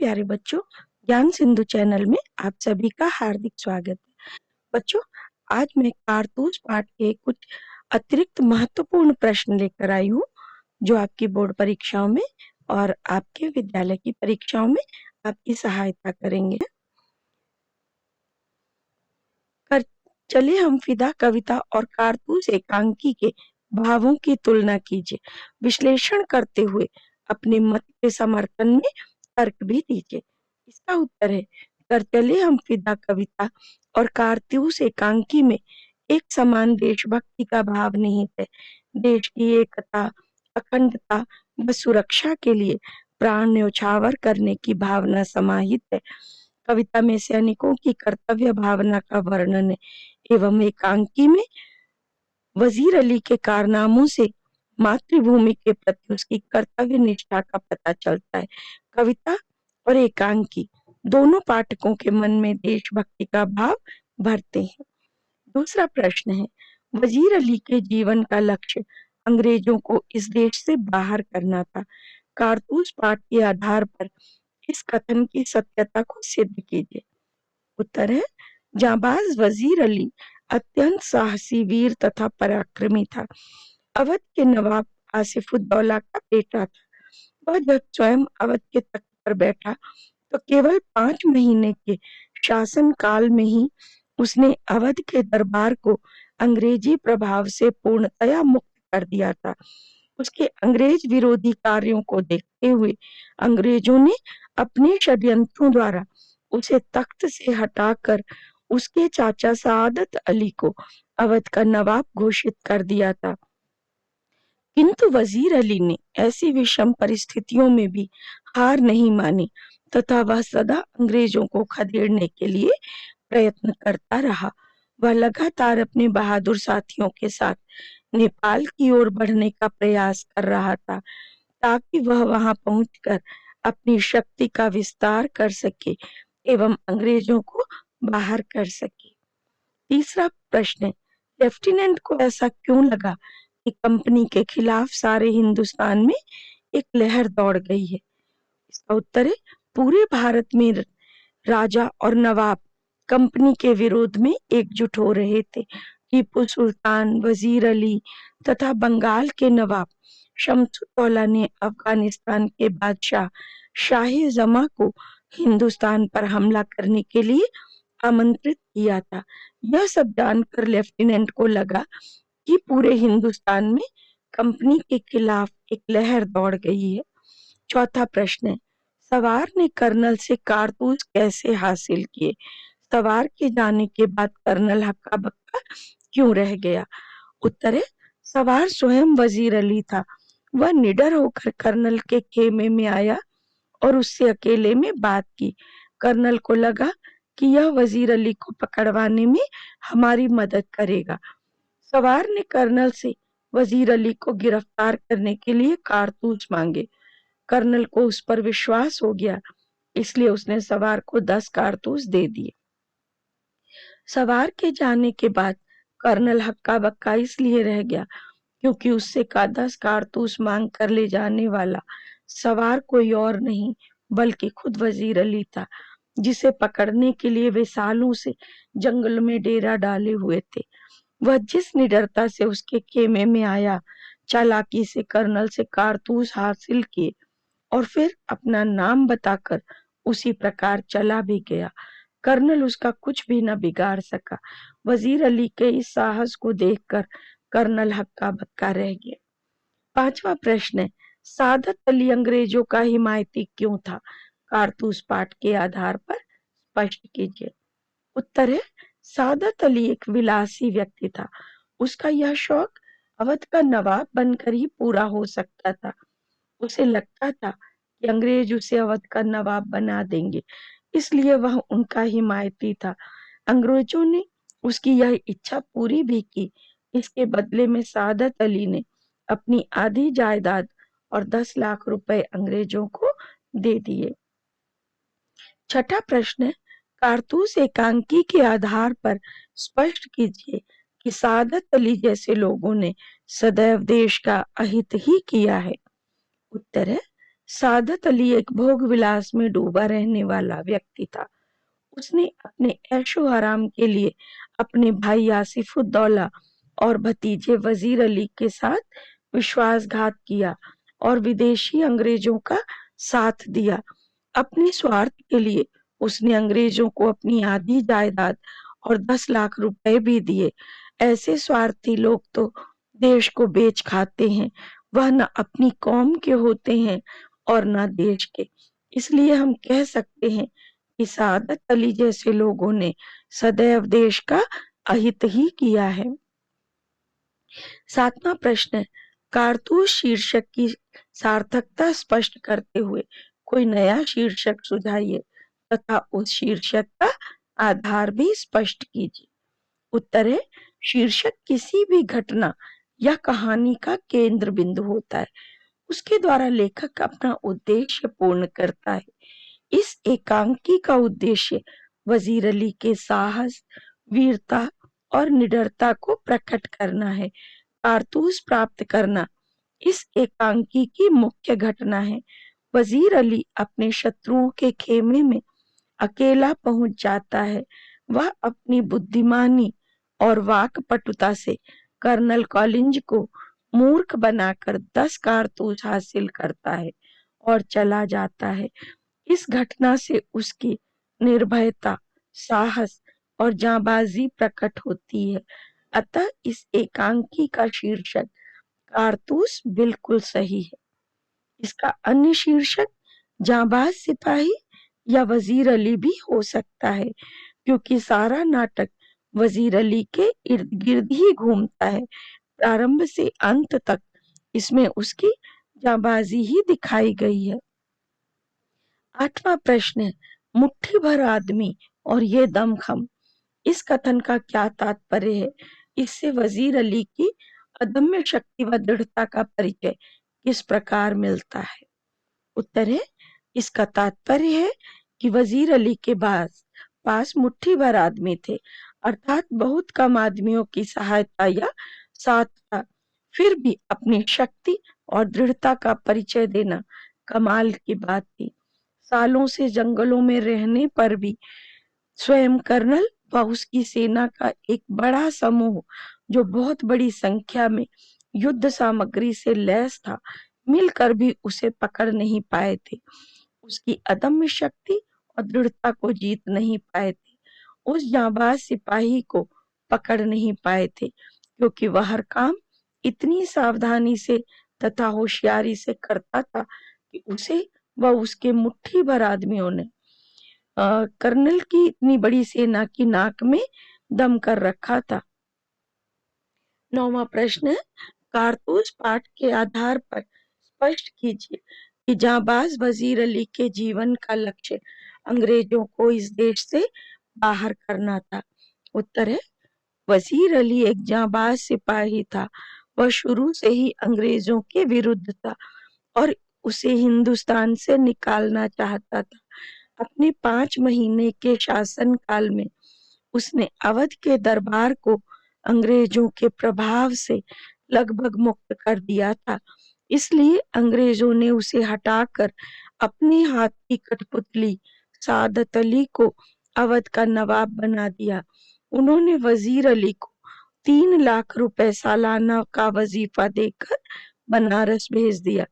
प्यारे बच्चों, ज्ञान सिंधु चैनल में आप सभी का हार्दिक स्वागत है। बच्चों, आज मैं कारतूस पाठ के कुछ अतिरिक्त महत्वपूर्ण प्रश्न लेकर आई हूँ, जो आपकी बोर्ड परीक्षाओं में और आपके विद्यालय की परीक्षाओं में आपकी सहायता करेंगे। चलिए हम फिदा कविता और कारतूस एकांकी के भावों की तुलना कीजिए। विश्लेषण करते हुए अपने मत के समर्थन में तर्क भी दीजिए। इसका उत्तर है, चलिए हम फिदा कविता और कारतूस एकांकी में एक समान देशभक्ति का भाव निहित है। देश की एकता, अखंडता व सुरक्षा के लिए प्राण न्यौछावर करने की भावना समाहित है। कविता में सैनिकों की कर्तव्य भावना का वर्णन है एवं एकांकी में वजीर अली के कारनामों से मातृभूमि के प्रति उसकी कर्तव्य निष्ठा का पता चलता है। कविता और एकांकी दोनों पाठकों के मन में देशभक्ति का भाव भरते हैं। दूसरा प्रश्न है, वजीर अली के जीवन का लक्ष्य अंग्रेजों को इस देश से बाहर करना था। कारतूस पाठ के आधार पर इस कथन की सत्यता को सिद्ध कीजिए। उत्तर है, जाबाज वजीर अली अत्यंत साहसी, वीर तथा पराक्रमी था। अवध के नवाब आसिफुद्दौला का बेटा था। वह जब स्वयं अवध के तख्त पर बैठा तो केवल 5 महीने के शासन काल में ही उसने अवध के दरबार को अंग्रेजी प्रभाव से पूर्णतया मुक्त कर दिया था। उसके अंग्रेज विरोधी कार्यों को देखते हुए अंग्रेजों ने अपने षड्यंत्रों द्वारा उसे तख्त से हटाकर उसके चाचा सआदत अली को अवध का नवाब घोषित कर दिया था। किंतु वजीर अली ने ऐसी विषम परिस्थितियों में भी हार नहीं मानी तथा वह सदा अंग्रेजों को खदेड़ने के लिए प्रयत्न करता रहा। वह लगातार अपने बहादुर साथियों के साथ नेपाल की ओर बढ़ने का प्रयास कर रहा था, ताकि वह वहां पहुंचकर अपनी शक्ति का विस्तार कर सके एवं अंग्रेजों को बाहर कर सके। तीसरा प्रश्न है, लेफ्टिनेंट को ऐसा क्यों लगा कि कंपनी के खिलाफ सारे हिंदुस्तान में एक लहर दौड़ गई है? इसका उत्तर है, पूरे भारत में राजा और नवाब कंपनी के विरोध में एकजुट हो रहे थे। टीपू सुल्तान, वजीर अली तथा बंगाल के नवाब शमसुद्दौला ने अफगानिस्तान के बादशाह शाही जमा को हिंदुस्तान पर हमला करने के लिए आमंत्रित किया था। यह सब जानकर लेफ्टिनेंट को लगा कि पूरे हिंदुस्तान में कंपनी के खिलाफ एक लहर दौड़ गई है। चौथा प्रश्न है, सवार ने कर्नल से कारतूस कैसे हासिल किए? सवार के जाने के बाद कर्नल हक्का बक्का क्यों रह गया? उत्तर है, सवार स्वयं वजीर अली था। वह निडर होकर कर्नल के खेमे में आया और उससे अकेले में बात की। कर्नल को लगा कि यह वजीर अली को पकड़वाने में हमारी मदद करेगा। सवार ने कर्नल से वजीर अली को गिरफ्तार करने के लिए कारतूस मांगे। कर्नल को उस पर विश्वास हो गया, इसलिए उसने सवार को 10 कारतूस दे दिए। सवार के जाने के बाद कर्नल हक्का बक्का इसलिए रह गया क्योंकि उससे का 10 कारतूस मांग कर ले जाने वाला सवार कोई और नहीं बल्कि खुद वजीर अली था, जिसे पकड़ने के लिए वे सालों से जंगल में डेरा डाले हुए थे। वह जिस निडरता से उसके खेमे में आया, चालाकी से कर्नल से कारतूस हासिल किए और फिर अपना नाम बताकर उसी प्रकार चला भी गया। कर्नल उसका कुछ भी न बिगाड़ सका। वजीर अली के इस साहस को देखकर कर्नल हक्का बक्का रह गया। पांचवा प्रश्न है, सादत अली अंग्रेजों का हिमायती क्यों था? कारतूस पाठ के आधार पर स्पष्ट कीजिए। उत्तर है, सादत अली एक विलासी व्यक्ति था। उसका यह शौक अवध का नवाब बनकर ही पूरा हो सकता था। उसे लगता था कि अंग्रेज उसे अवध का नवाब बना देंगे, इसलिए वह उनका हिमायती था। अंग्रेजों ने उसकी यह इच्छा पूरी भी की। इसके बदले में सादत अली ने अपनी आधी जायदाद और 10 लाख रुपए अंग्रेजों को दे दिए। छठा प्रश्न है, कारतूस एकांकी के आधार पर स्पष्ट कीजिए कि सादत अली जैसे लोगों ने सदैव देश का अहित ही किया है। उत्तर है, सादत अली एक भोग विलास में डूबा रहने वाला व्यक्ति था। उसने अपने ऐशो आराम के लिए अपने भाई आसिफुद्दौला और भतीजे वजीर अली के साथ विश्वासघात किया और विदेशी अंग्रेजों का साथ दिया। अपने स्वार्थ के लिए उसने अंग्रेजों को अपनी आधी जायदाद और 10 लाख रुपए भी दिए। ऐसे स्वार्थी लोग तो देश को बेच खाते हैं। वह न अपनी कौम के होते हैं और न देश के। इसलिए हम कह सकते हैं कि सादत अली जैसे लोगों ने सदैव देश का अहित ही किया है। 7वां प्रश्न, कारतूस शीर्षक की सार्थकता स्पष्ट करते हुए कोई नया शीर्षक सुझाइए तथा उस शीर्षक का आधार भी स्पष्ट कीजिए। उत्तर है, शीर्षक किसी भी घटना या कहानी का केंद्र बिंदु होता है। उसके द्वारा लेखक अपना उद्देश्य पूर्ण करता है। इस एकांकी का उद्देश्य वजीर अली के साहस, वीरता और निडरता को प्रकट करना है। कारतूस प्राप्त करना इस एकांकी की मुख्य घटना है। वजीर अली अपने शत्रुओं के खेमे में अकेला पहुंच जाता है। वह अपनी बुद्धिमानी और वाकपटुता से कर्नल कॉलिंज को मूर्ख बनाकर 10 कारतूस हासिल करता है और चला जाता है। इस घटना से उसकी निर्भयता, साहस और जांबाजी प्रकट होती है। अतः इस एकांकी का शीर्षक कारतूस बिल्कुल सही है। इसका अन्य शीर्षक जांबाज सिपाही या वजीर अली भी हो सकता है, क्योंकि सारा नाटक वजीर अली के इर्द गिर्द ही घूमता है। प्रारंभ से अंत तक इसमें उसकी जांबाजी ही दिखाई गई है। 8वां प्रश्न है, मुट्ठी भर आदमी और ये दमखम, इस कथन का क्या तात्पर्य है? इससे वजीर अली की अदम्य शक्ति व दृढ़ता का परिचय किस प्रकार मिलता है? उत्तर है, इसका तात्पर्य है कि वजीर अली के पास मुट्ठी भर आदमी थे, अर्थात बहुत कम आदमियों की सहायता या साथ था। फिर भी अपनी शक्ति और दृढ़ता का परिचय देना कमाल की बात थी। सालों से जंगलों में रहने पर भी स्वयं कर्नल व उसकी सेना का एक बड़ा समूह, जो बहुत बड़ी संख्या में युद्ध सामग्री से लैस था, मिलकर भी उसे पकड़ नहीं पाए थे। उसकी अदम्य शक्ति और दृढ़ता को जीत नहीं पाए थे। उस जांबाज सिपाही को पकड़ नहीं पाए थे, क्योंकि वह हर काम इतनी सावधानी से तथा होशियारी से करता था कि उसे व उसके मुट्ठी भर आदमियों ने कर्नल की इतनी बड़ी सेना की नाक में दम कर रखा था। 9वां प्रश्न है, कारतूस पाठ के आधार पर स्पष्ट कीजिए कि जांबाज वजीर अली के जीवन का लक्ष्य अंग्रेजों को इस देश से बाहर करना था। उत्तर है, वजीर अली एक जांबाज सिपाही था। वह शुरू से ही अंग्रेजों के विरुद्ध था और उसे हिंदुस्तान से निकालना चाहता था। अपने 5 महीने के शासन काल में उसने अवध के दरबार को अंग्रेजों के प्रभाव से लगभग मुक्त कर दिया था। इसलिए अंग्रेजों ने उसे हटाकर अपने हाथ की कठपुतली सादत अली को अवध का नवाब बना दिया। उन्होंने वजीर अली को 3 लाख रुपए सालाना का वजीफा देकर बनारस भेज दिया।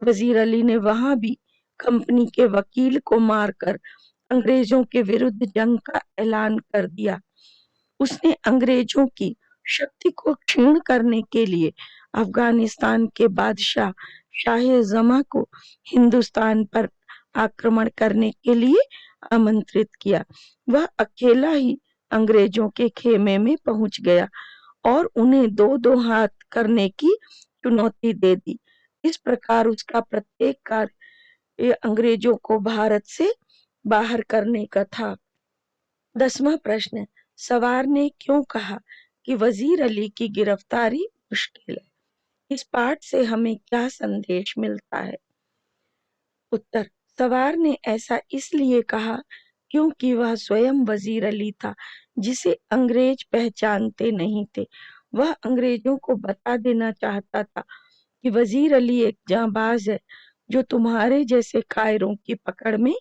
वजीर अली ने वहां भी कंपनी के वकील को मारकर अंग्रेजों के विरुद्ध जंग का ऐलान कर दिया। उसने अंग्रेजों की शक्ति को क्षीण करने के लिए अफगानिस्तान के बादशाह शाह जमा को हिंदुस्तान पर आक्रमण करने के लिए आमंत्रित किया। वह अकेला ही अंग्रेजों के खेमे में पहुंच गया और उन्हें दो दो हाथ करने की चुनौती दे दी। इस प्रकार उसका प्रत्येक कार्य अंग्रेजों को भारत से बाहर करने का था। 10वां प्रश्न, सवार ने क्यों कहा कि वजीर अली की गिरफ्तारी मुश्किल है? इस पाठ से हमें क्या संदेश मिलता है? उत्तर, सवार ने ऐसा इसलिए कहा क्योंकि वह स्वयं वजीर अली था, जिसे अंग्रेज पहचानते नहीं थे। वह अंग्रेजों को बता देना चाहता था कि वजीर अली एक जांबाज है। जो तुम्हारे जैसे कायरों की पकड़ में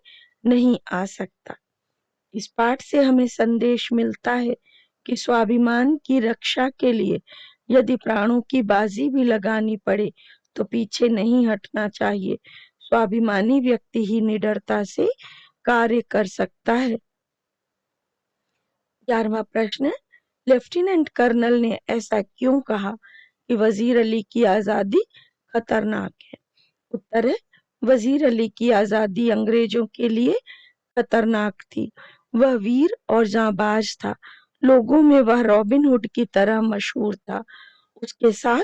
नहीं आ सकता। इस पाठ से हमें संदेश मिलता है कि स्वाभिमान की रक्षा के लिए यदि प्राणों की बाजी भी लगानी पड़े तो पीछे नहीं हटना चाहिए। स्वाभिमानी व्यक्ति ही निडरता से कार्य कर सकता है। 11वां प्रश्न, लेफ्टिनेंट कर्नल ने ऐसा क्यों कहा कि वजीर अली की आजादी खतरनाक है? उत्तर है, वजीर अली की आजादी अंग्रेजों के लिए खतरनाक थी। वह वीर और जांबाज था। लोगों में वह रॉबिन हुड की तरह मशहूर था। उसके साथ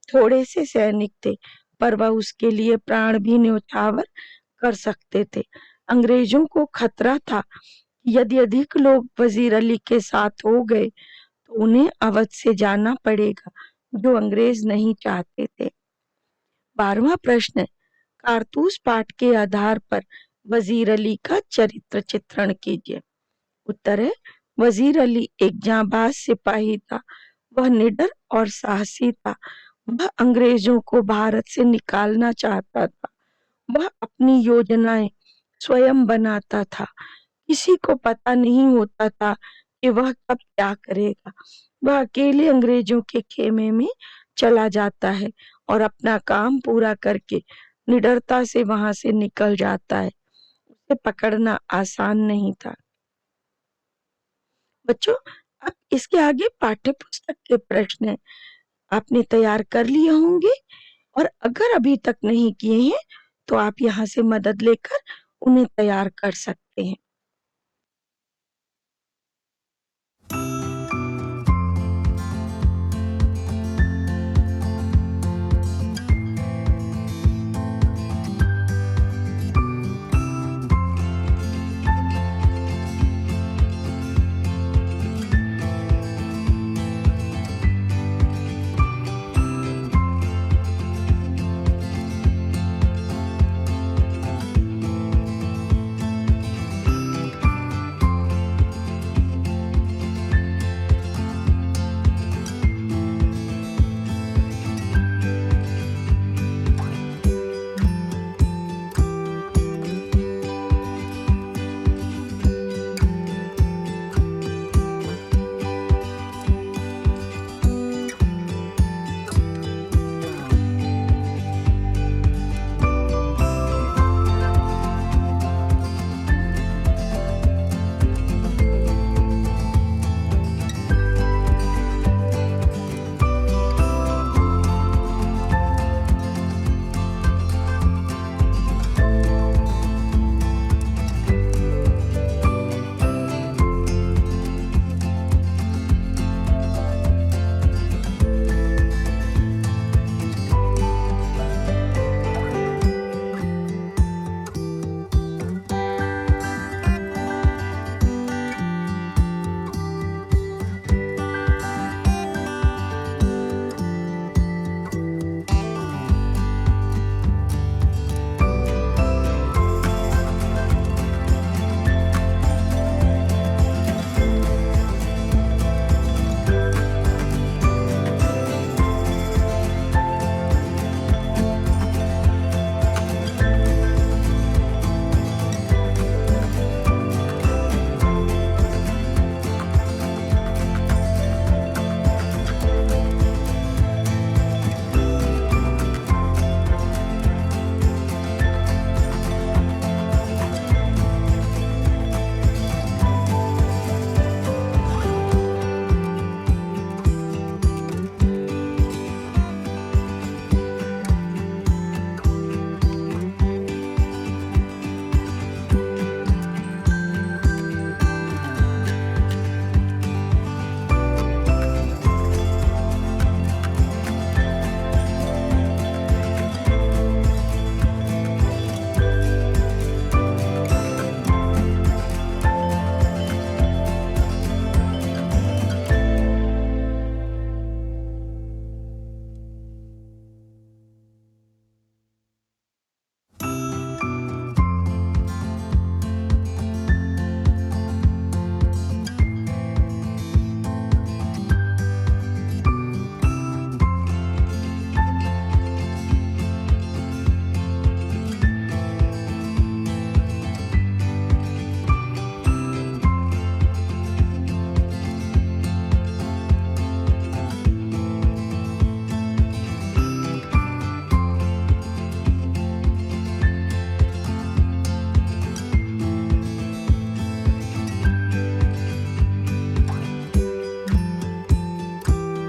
थोड़े से सैनिक थे, पर वह उसके लिए प्राण भी न्यौछावर कर सकते थे। अंग्रेजों को खतरा था कि यदि अधिक लोग वजीर अली के साथ हो गए तो उन्हें अवध से जाना पड़ेगा, जो अंग्रेज नहीं चाहते थे। 12वां प्रश्न, कारतूस पाठ के आधार पर वजीर अली का चरित्र चित्रण कीजिए। उत्तर है, वजीर अली एक जांबाज सिपाही था। वह निडर और साहसी था। वह अंग्रेजों को भारत से निकालना चाहता था। वह अपनी योजनाएं स्वयं बनाता था। किसी को पता नहीं होता था कि वह कब क्या करेगा। वह अकेले अंग्रेजों के खेमे में चला जाता है और अपना काम पूरा करके निडरता से वहां से निकल जाता है। उसे पकड़ना आसान नहीं था। बच्चों, अब इसके आगे पाठ्य पुस्तक के प्रश्न आपने तैयार कर लिए होंगे, और अगर अभी तक नहीं किए हैं तो आप यहाँ से मदद लेकर उन्हें तैयार कर सकते हैं।